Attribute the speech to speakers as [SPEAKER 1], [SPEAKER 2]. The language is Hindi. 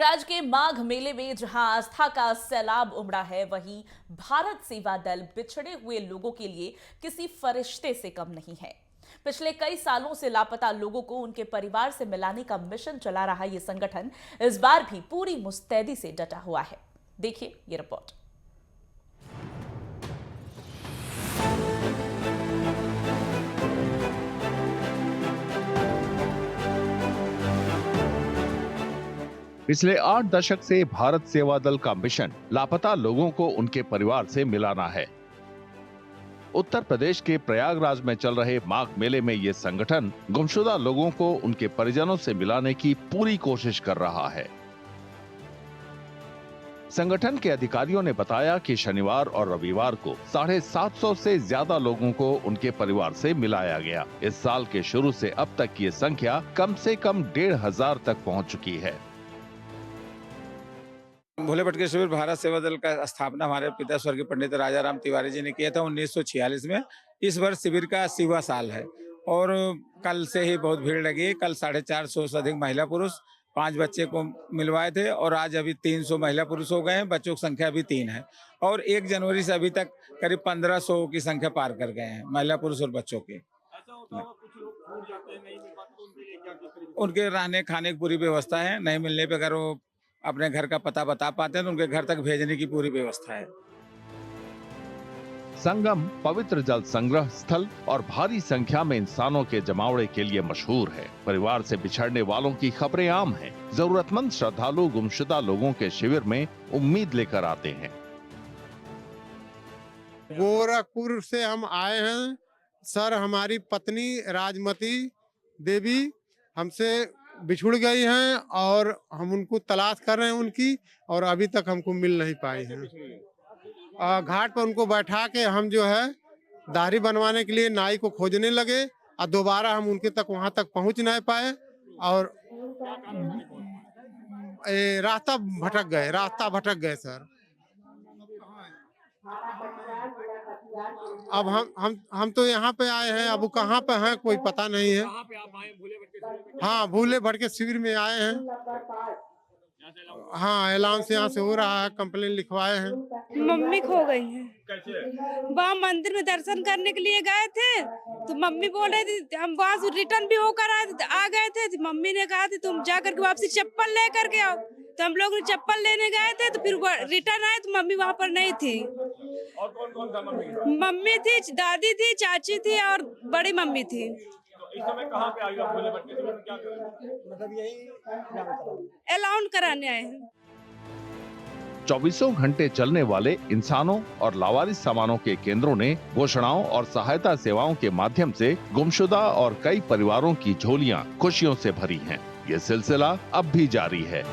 [SPEAKER 1] प्रयागराज के माघ मेले में जहां आस्था का सैलाब उमड़ा है, वहीं भारत सेवा दल बिछड़े हुए लोगों के लिए किसी फरिश्ते से कम नहीं है। पिछले कई सालों से लापता लोगों को उनके परिवार से मिलाने का मिशन चला रहा ये संगठन इस बार भी पूरी मुस्तैदी से डटा हुआ है। देखिए ये रिपोर्ट।
[SPEAKER 2] पिछले 8 दशक से भारत सेवा दल का मिशन लापता लोगों को उनके परिवार से मिलाना है। उत्तर प्रदेश के प्रयागराज में चल रहे माघ मेले में ये संगठन गुमशुदा लोगों को उनके परिजनों से मिलाने की पूरी कोशिश कर रहा है। संगठन के अधिकारियों ने बताया कि शनिवार और रविवार को 750 से ज्यादा लोगों को उनके परिवार से मिलाया गया। इस साल के शुरू से अब तक ये संख्या कम से कम 1500 तक पहुंच चुकी है।
[SPEAKER 3] भोले भटके शिविर भारत सेवा दल का स्थापना हमारे पिता स्वर्गीय पंडित राजा राम तिवारी जी ने किया था 1946 में। इस वर्ष शिविर का 80वां साल है और कल से ही बहुत भीड़ लगी। कल 450 से अधिक महिला पुरुष 5 बच्चे को मिलवाए थे और आज अभी 300 महिला पुरुष हो गए हैं। बच्चों की संख्या अभी 3 है और 1 जनवरी से अभी तक करीब 1500 की संख्या पार कर गए हैं, महिला पुरुष और बच्चों की। उनके रहने खाने की पूरी व्यवस्था है। नहीं मिलने पर अगर वो अपने घर का पता बता पाते हैं तो उनके घर तक भेजने की पूरी व्यवस्था है।
[SPEAKER 2] संगम पवित्र जल संग्रह स्थल और भारी संख्या में इंसानों के जमावड़े के लिए मशहूर है। परिवार से बिछड़ने वालों की खबरें आम हैं। जरूरतमंद श्रद्धालु गुमशुदा लोगों के शिविर में उम्मीद लेकर आते हैं।
[SPEAKER 4] गोरखपुर से हम आए हैं सर। हमारी पत्नी राजमती देवी हमसे बिछुड़ गई हैं और हम उनको तलाश कर रहे हैं उनकी, और अभी तक हमको मिल नहीं पाई हैं। घाट पर उनको बैठा के हम जो है दाढ़ी बनवाने के लिए नाई को खोजने लगे और दोबारा हम उनके तक वहां तक पहुंच नहीं पाए और रास्ता भटक गए सर। अब हम तो यहाँ पे आए हैं, अब वो कहाँ पे हैं कोई पता नहीं है। हाँ, भोले भटके शिविर में आए हैं। हाँ, ऐलान से यहाँ से हो रहा है, कंप्लेन लिखवाए हैं।
[SPEAKER 5] मम्मी खो गई है। वहाँ मंदिर में दर्शन करने के लिए गए थे तो मम्मी बोले थी, हम वहाँ से रिटर्न भी होकर आ गए थे तो मम्मी ने कहा थी तुम जा करके वापसी चप्पल ले करके आओ। तो हम लोग चप्पल लेने गए थे तो फिर रिटर्न आए तो मम्मी वहाँ पर नहीं थी।
[SPEAKER 3] और कौन था मम्मी?
[SPEAKER 5] मम्मी थी, दादी थी, चाची थी और बड़ी मम्मी थी।
[SPEAKER 3] तो इस समय कहाँ पे आई आप? भोले भटके शिविर में क्या कर रहे हैं? मतलब यही
[SPEAKER 5] अलाउन कराने आए हैं।
[SPEAKER 2] 24 घंटे चलने वाले इंसानों और लावारिस सामानों के केंद्रों ने घोषणाओं और सहायता सेवाओं के माध्यम से गुमशुदा और कई परिवारों की झोलियां खुशियों से भरी हैं। ये सिलसिला अब भी जारी है।